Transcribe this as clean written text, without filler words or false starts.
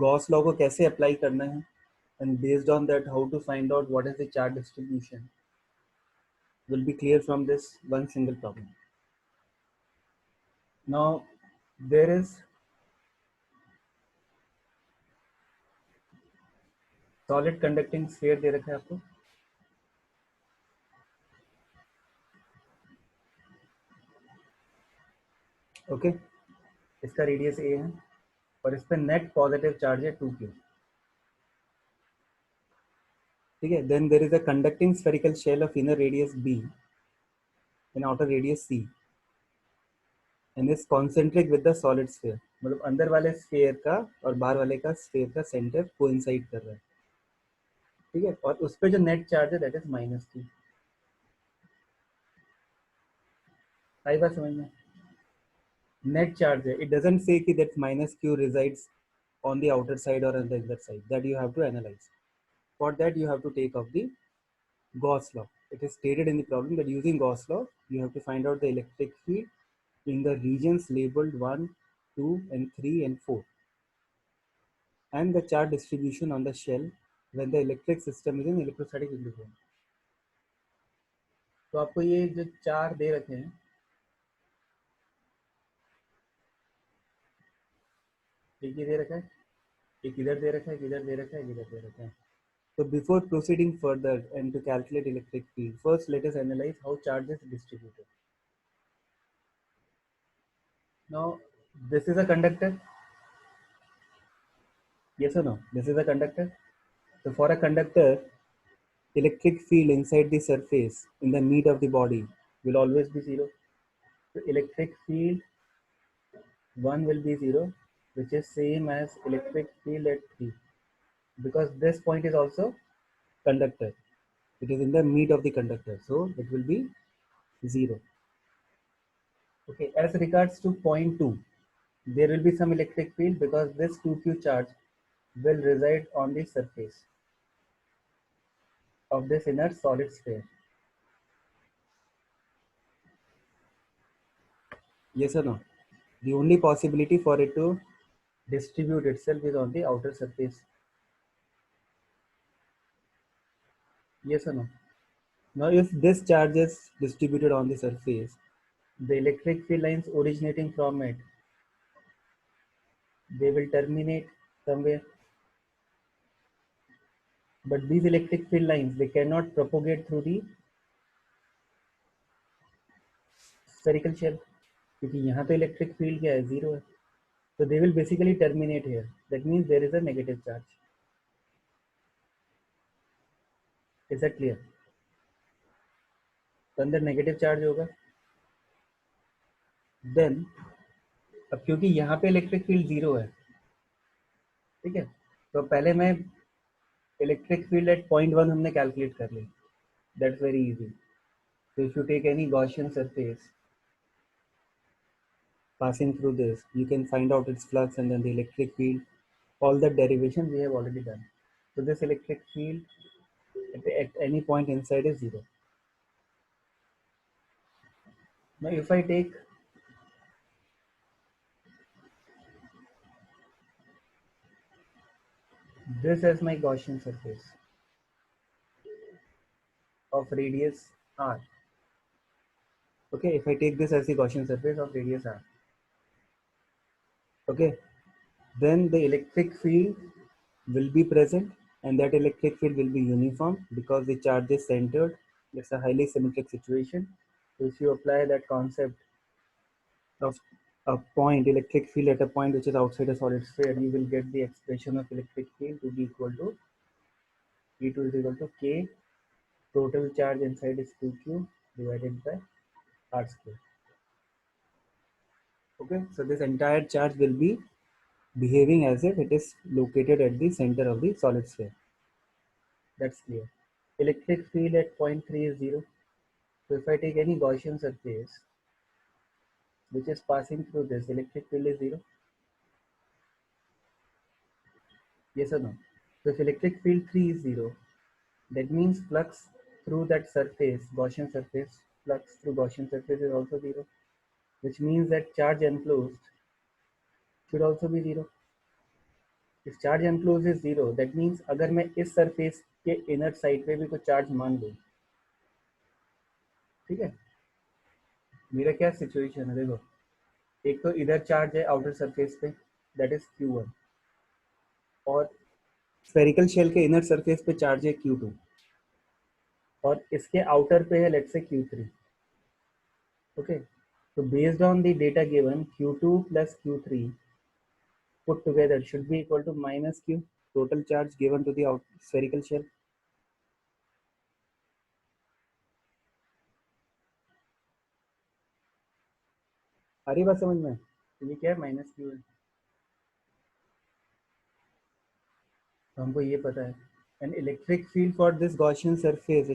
Gauss law को कैसे apply करना है, and based on that how to find out what is the charge distribution will be clear from this one single problem. Now there is solid conducting sphere दे रखा है आपको, okay इसका radius a है और इस पर नेट पॉजिटिव चार्ज है 2q, ठीक है. Then there is a conducting spherical shell of inner radius b and outer radius c and is concentric with the solid sphere. मतलब अंदर वाले स्फीयर का और बाहर वाले का स्फीयर का सेंटर कोइंसाइड कर रहा है, ठीक है. और उस पर जो नेट चार्ज है दैट इज -q. आई बात समझ में? नेट चार्ज है, इट डजंट से कि that -q resides on the outer side or on the inner side. That you have to analyze. For that you have to take up the Gauss law. It is stated in the problem that using Gauss law you have to find out the electric field in the regions labeled 1, 2 and 3 and 4 and the charge distribution on the shell when the electric system is in electrostatic equilibrium. तो आपको ये जो चार दे रखे हैं, एक ये दे रखा है, एक इधर दे रखा है, एक इधर दे रखा है, एक इधर दे रखा है. So before proceeding further and to calculate electric field, first let us analyze how charge is distributed. Now this is a conductor. Yes or no? This is a conductor. So for a conductor, electric field inside the surface in the meat of the body will always be 0. So electric field 1 will be 0, which is same as electric field at 3, because this point is also conductor. It is in the meat of the conductor, so it will be 0. Okay, as regards to point 2, there will be some electric field because this 2q charge will reside on the surface of this inner solid sphere. Yes or no? The only possibility for it to distribute itself is on the outer surface. Yes or no? Now if this charge is distributed on the surface, the electric field lines originating from it, they will terminate somewhere. But these electric field lines, they cannot propagate through the spherical shell, क्योंकि यहाँ पे electric field क्या है, 0 है. So they will basically terminate here. That means there is a negative charge. Is that clear? तो अंदर negative charge होगा. Then अब क्योंकि यहाँ पे इलेक्ट्रिक फील्ड 0 है, ठीक है, तो पहले मैं इलेक्ट्रिक फील्ड एट पॉइंट 1 हमने कैलकुलेट कर ली. That's very easy. So if you take any Gaussian surface passing through this, you can find out its flux and then the electric field. All the derivations we have already done. So this electric field at any point inside is 0. Now if I take this as my Gaussian surface of radius r, okay, if I take this as the Gaussian surface of radius r, okay, then the electric field will be present and that electric field will be uniform because the charge is centered. It's a highly symmetric situation. So if you apply that concept of a point electric field at a point which is outside a solid sphere, you will get the expression of electric field to be equal to E2 is equal to K, total charge inside is 2Q divided by R square. Okay, so this entire charge will be behaving as if it is located at the center of the solid sphere. That's clear. Electric field at point 3 is 0. So if I take any Gaussian surface which is passing through this, electric field is 0. Yes or no? So if electric field 3 is 0, that means flux through that surface, Gaussian surface, flux through Gaussian surface is also 0, which means that charge enclosed should also be 0. If charge enclose is zero, that means अगर मैं इस surface के inner side पे भी कुछ charge मान लूँ, ठीक है, मेरा क्या सिचुएशन है देखो, एक तो इधर चार्ज है आउटर सरफेस पे, दैट इज Q1, और स्फेरिकल शेल के इनर सरफेस पे चार्ज है Q2, और इसके आउटर पे है let's say Q3. Okay, so based on the data given, Q2 plus Q3 put together should be equal to minus Q, total charge given to the spherical shell. आ रही बात समझ में? तो ये क्या है, माइनस क्यू है, तो हमको ये पता है. An electric field for this Gaussian surface